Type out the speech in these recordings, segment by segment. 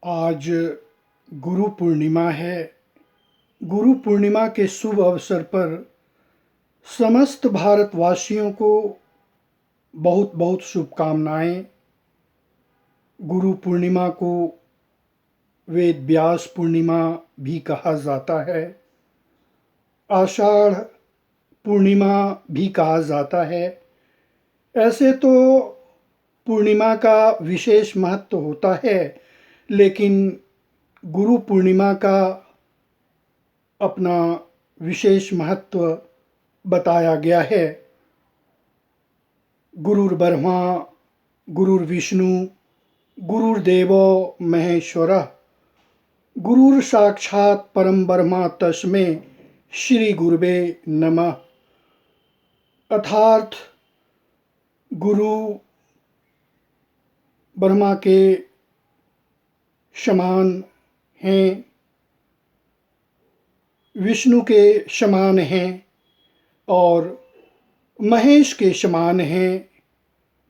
आज गुरु पूर्णिमा है। गुरु पूर्णिमा के शुभ अवसर पर समस्त भारतवासियों को बहुत बहुत शुभकामनाएं। गुरु पूर्णिमा को वेद व्यास पूर्णिमा भी कहा जाता है। आषाढ़ पूर्णिमा भी कहा जाता है। ऐसे तो पूर्णिमा का विशेष महत्व होता है, लेकिन गुरु पूर्णिमा का अपना विशेष महत्व बताया गया है। गुरुर्ब्रह्मा गुरुर्विष्णु गुरुर्देवो महेश्वरः गुरुर्साक्षात् परम ब्रह्म तस्मै श्री गुरुवे नमः। अर्थात गुरु ब्रह्मा के समान हैं, विष्णु के समान हैं और महेश के समान हैं।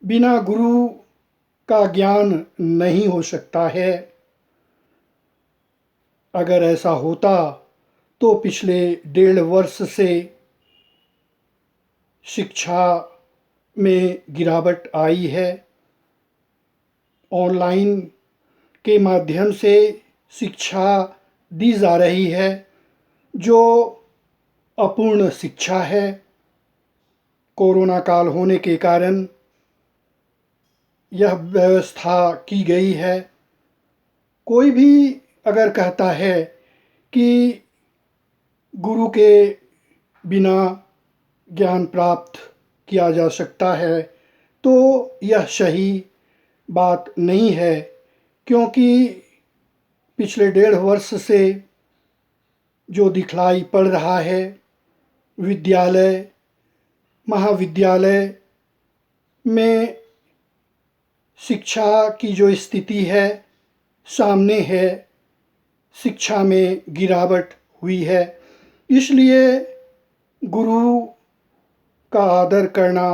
बिना गुरु का ज्ञान नहीं हो सकता है। अगर ऐसा होता तो पिछले 1.5 वर्ष से शिक्षा में गिरावट आई है। ऑनलाइन के माध्यम से शिक्षा दी जा रही है, जो अपूर्ण शिक्षा है। कोरोना काल होने के कारण यह व्यवस्था की गई है। कोई भी अगर कहता है कि गुरु के बिना ज्ञान प्राप्त किया जा सकता है, तो यह सही बात नहीं है, क्योंकि पिछले 1.5 वर्ष से जो दिखलाई पड़ रहा है, विद्यालय महाविद्यालय में शिक्षा की जो स्थिति है सामने है। शिक्षा में गिरावट हुई है, इसलिए गुरु का आदर करना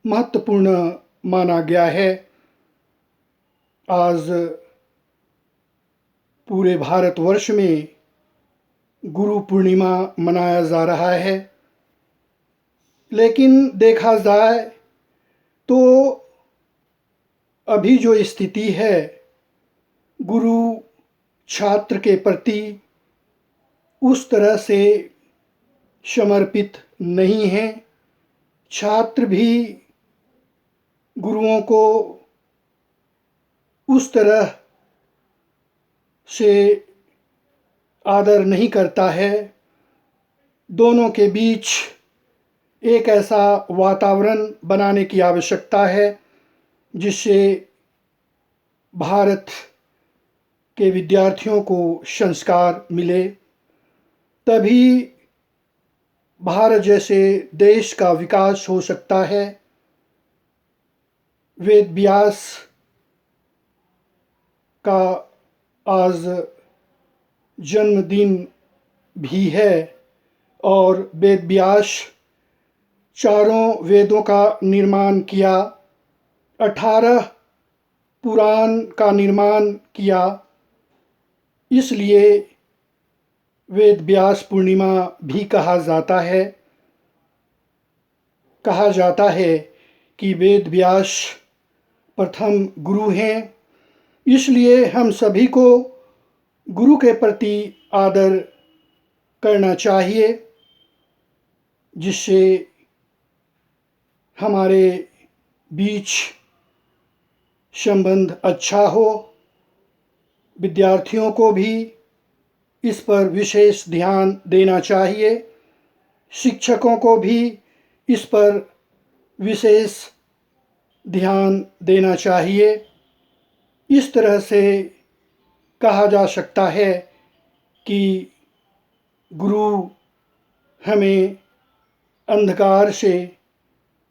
महत्वपूर्ण माना गया है। आज पूरे भारतवर्ष में गुरु पूर्णिमा मनाया जा रहा है, लेकिन देखा जाए तो अभी जो स्थिति है, गुरु छात्र के प्रति उस तरह से समर्पित नहीं है। छात्र भी गुरुओं को उस तरह से आदर नहीं करता है। दोनों के बीच एक ऐसा वातावरण बनाने की आवश्यकता है जिससे भारत के विद्यार्थियों को संस्कार मिले। तभी भारत जैसे देश का विकास हो सकता है। वेद व्यास का आज जन्मदिन भी है और वेद व्यास चारों वेदों का निर्माण किया, 18 पुराण का निर्माण किया। इसलिए वेद व्यास पूर्णिमा भी कहा जाता है। कहा जाता है कि वेद व्यास प्रथम गुरु हैं, इसलिए हम सभी को गुरु के प्रति आदर करना चाहिए, जिससे हमारे बीच संबंध अच्छा हो। विद्यार्थियों को भी इस पर विशेष ध्यान देना चाहिए। शिक्षकों को भी इस पर विशेष ध्यान देना चाहिए। इस तरह से कहा जा सकता है कि गुरु हमें अंधकार से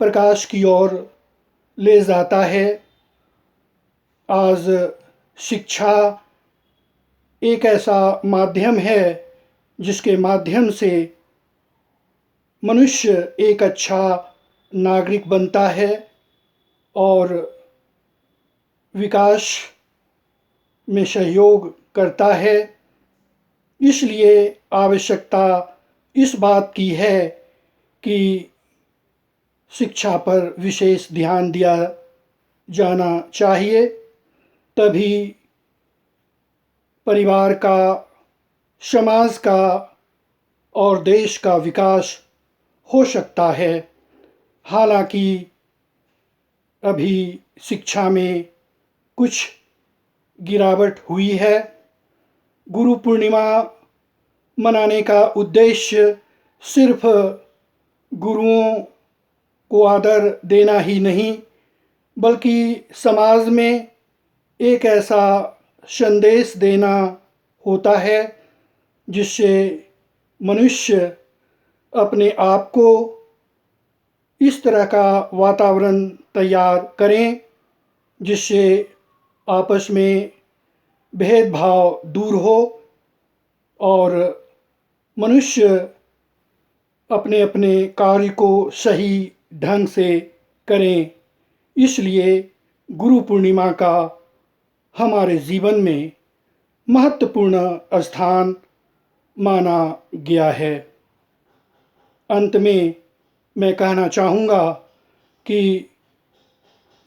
प्रकाश की ओर ले जाता है। आज शिक्षा एक ऐसा माध्यम है जिसके माध्यम से मनुष्य एक अच्छा नागरिक बनता है और विकास में सहयोग करता है। इसलिए आवश्यकता इस बात की है कि शिक्षा पर विशेष ध्यान दिया जाना चाहिए, तभी परिवार का, समाज का और देश का विकास हो सकता है। हालांकि अभी शिक्षा में कुछ गिरावट हुई है। गुरु पूर्णिमा मनाने का उद्देश्य सिर्फ गुरुओं को आदर देना ही नहीं, बल्कि समाज में एक ऐसा संदेश देना होता है जिससे मनुष्य अपने आप को इस तरह का वातावरण तैयार करें जिससे आपस में भेदभाव दूर हो और मनुष्य अपने अपने कार्य को सही ढंग से करें। इसलिए गुरु पूर्णिमा का हमारे जीवन में महत्वपूर्ण स्थान माना गया है। अंत में मैं कहना चाहूँगा कि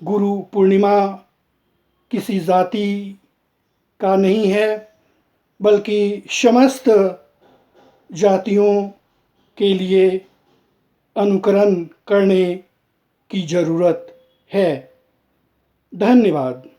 गुरु पूर्णिमा किसी जाति का नहीं है, बल्कि समस्त जातियों के लिए अनुकरण करने की ज़रूरत है। धन्यवाद।